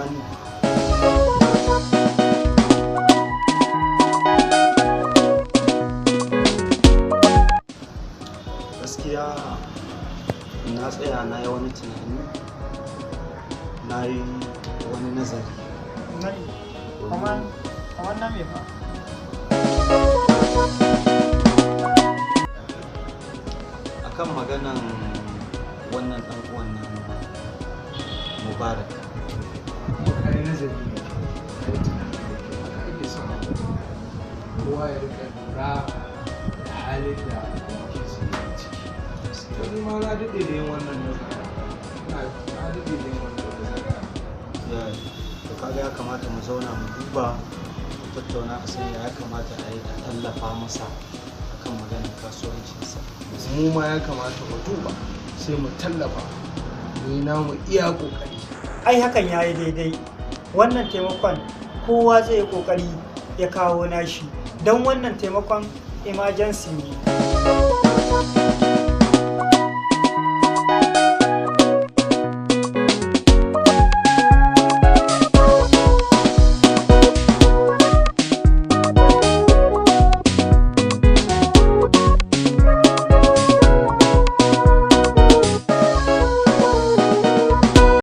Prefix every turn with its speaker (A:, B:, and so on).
A: Sani. Gaskiya na tsaya na yi wani tunani, na yi wani nazari.
B: Kamar na me fa?
A: Akan maganan wannan ɗan uwan nan Mubarak.
C: Kai nazari ne, kai tunani da ke haka ake son kowa ya rika lura da halin da ke su ciki. Wani ma na daɗe da yin wannan nazari, na daɗe da yin wannan nazari.
A: To kaga ya kamata mu zauna mu duba, mu tattauna a sanya ya kamata a yi a tallafa masa akan maganar kasuwancinsa.
C: Mu ma ya kamata mu duba sai mu tallafa, mu yi namu iya ƙoƙari.
B: Ai hakan ya yi daidai. Wannan taimakon kowa zai yi ƙoƙari ya kawo nashi, don wannan taimakon emergency ne.